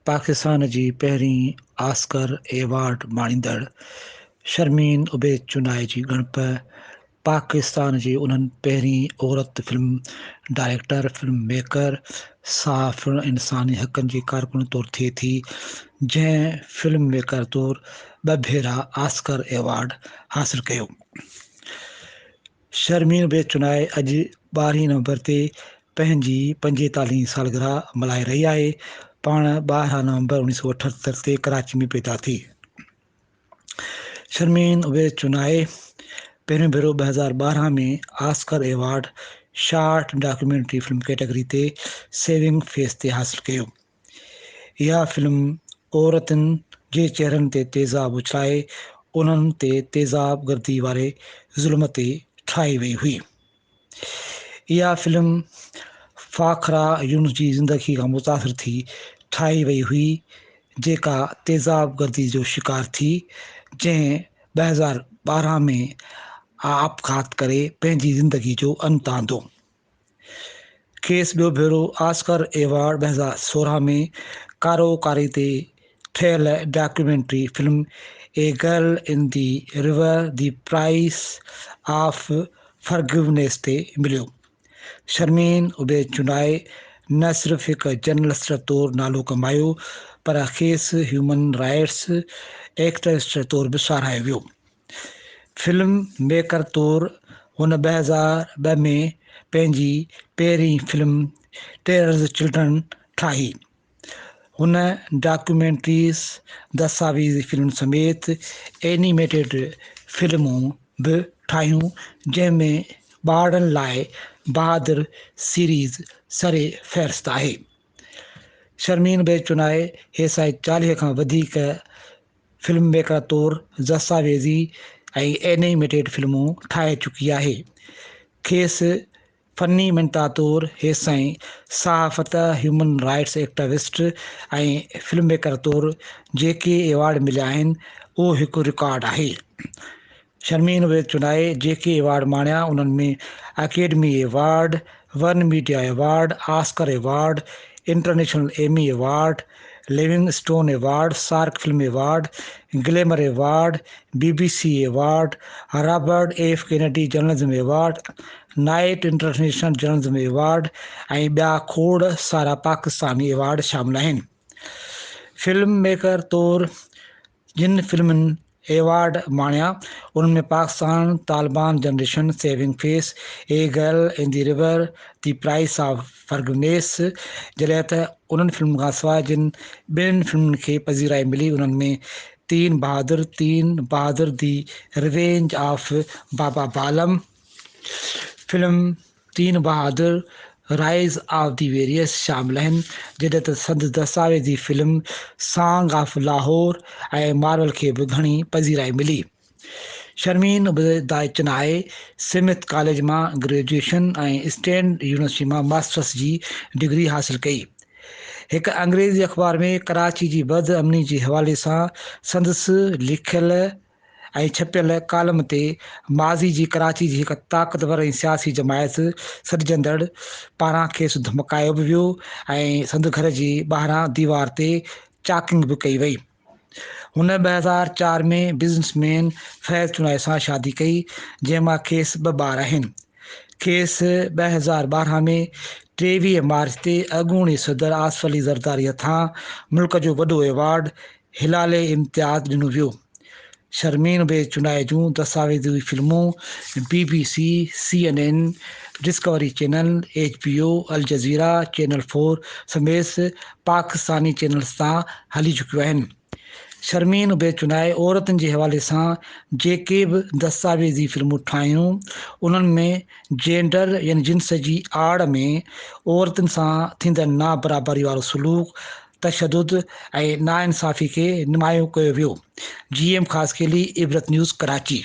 पाकिस्तान जी पहिरीं Oscar award माणींदड़ Sharmin Ubaid चुनाए जी ॻणप पाकिस्तान जी उन्हनि पहिरीं औरत फिल्म डायरेक्टर फिल्म मेकर साफ़ इंसानी हक़नि जी कारकुन तौरु थिए थी, जंहिं फिल्म मेकर तौरु 2 भेरा ऑस्कर एवार्ड हासिल कयो। शर्मीन उबैद चुनाए अॼु 12 नवंबर ते पंहिंजी 45 सालगिरह मल्हाए रही आहे। पाण 12 नवंबर 1978 ते कराची में पैदा थी। शर्मीन उबैद चुनाए पहिरियों भेरो 2012 में Oscar award short documentary film category ते सेविंग फेस ते हासिल कयो। इहा फिल्म औरतुनि जे चेहरनि ते तेज़ाब उछाए उन्हनि ते तेज़ाब गर्दी वारे ज़ुल्म ते ठाही वई हुई। इहा फिल्म फ़ाखरा यूनुस जी ज़िंदगी खां मुतासिर थी ठाही वई हुई, जेका तेज़ाब गर्दी जो शिकार थी, जंहिं 2012 में आपघात करे पंहिंजी ज़िंदगी जो अंत आंदो। खेसि ॿियो भेरो ऑस्कर एवार्ड 2016 में कारोकारी ते ठहियल documentary film a girl in the river the price of forgiveness ते मिलियो। शर्मीन उबैद चुनाए न सिर्फ़ हिकु जर्नलिस्ट तौरु नालो कमायो, पर खेसि ह्यूमन राइट्स एक्टिविस्ट तौरु बि साराहियो वियो। फिल्म मेकर तौरु हुन 2002 में पंहिंजी पहिरीं फिल्म टेरर्स चिल्ड्रन ठाही। हुन डॉक्यूमेंट्रीज़, दस्तावेज़ी फिल्म समेत एनिमेटेड फिल्मूं बि ठाहियूं, जंहिंमें ॿारनि लाइ बहादुर सीरीज़ सरे फ़हिरिस्त आहे। शर्मीन उबैद चुनाए हेसां 40 खां वधीक फिल्म मेकर तौरु दस्तावेज़ी ऐं एनिमेटेड फिल्मूं ठाहे चुकी आहे। खेसि फ़नी मंता तौरु हेसां सहाफ़त, ह्यूमन राइट्स एक्टिविस्ट ऐं फिल्म मेकर तौरु जेके एवार्ड मिलिया आहिनि, उहो हिकु रिकॉर्ड आहे। शर्मीन उबैद चुनाए जेके एवार्ड माणिया उन्हनि में academy award, one media award, Oscar award, international Emmy award, Livingston award, SAARC film award, glamour award, BBC award, Robert F Kennedy journalism award, Knight international journalism award ऐं ॿिया खोड़ सारा Pakistani award शामिल आहिनि। Film maker तौरु जिन फिल्मुनि award माणिया उन्हनि में Pakistan, Taliban generation, saving face, a girl in the river, the price of forgiveness. जॾहिं त उन्हनि फिल्म खां सवाइ जिन ॿिन्हिनि फिल्मुनि खे पज़ीराई मिली उन्हनि में तीन बहादुर दी रिवेंज ऑफ बाबा बालम, फिल्म तीन बहादुर राइज़ ऑफ दी वेरियस शामिल आहिनि, जॾहिं त संदसि दस्तावेज़ी फिल्म सॉन्ग ऑफ लाहौर ऐं मार्वल खे बि घणी पज़ीराई मिली। शर्मीन उबैद चुनाए स्मिथ कॉलेज मां ग्रेजुएशन ऐं स्टैंड यूनिवर्सिटी मां मास्टर्स जी डिग्री हासिल कई। हिकु अंग्रेज़ी अख़बार में कराची जी बदअमनी जे हवाले सां संदसि लिखियल ऐं छपियल कालम ते माज़ी जी कराची जी हिकु ताक़तवर ऐं सियासी जमायत सॾिजंदड़ पारां खेसि धमकायो बि वियो ऐं संदि घर जी ॿाहिरां दीवार ते चाकिंग बि कई वई। हुन 2004 में बिज़नेसमैन फैज़ चुनाए सां शादी कई, जंहिंमां खेसि 2 ॿार आहिनि। खेसि 2012 में 23 मार्च ते अॻूणी सदर आसिफ अली ज़रदारी हथां मुल्क जो वॾो एवार्ड हिलाले इम्तियाज़ ॾिनो वियो। शर्मीन उबैद चुनाए जूं दस्तावेज़ी फिल्मूं BBC, CNN, discovery channel, HBO, Al Jazeera, channel 4 समेत पाकिस्तानी चैनल्स तां हली चुकियूं आहिनि। शर्मीन उबैद चुनाए औरतुनि जे हवाले सां जेके बि दस्तावेज़ी फिल्मूं ठाहियूं उन्हनि में जेंडर यानी जिन्स जी आड़ में औरतुनि सां थींदड़ नाबराबरी वारो सलूक, तशदुद ऐं नाइंसाफ़ी खे नुमायो कयो वियो। GM ख़ासि केली इबरत न्यूज़ कराची।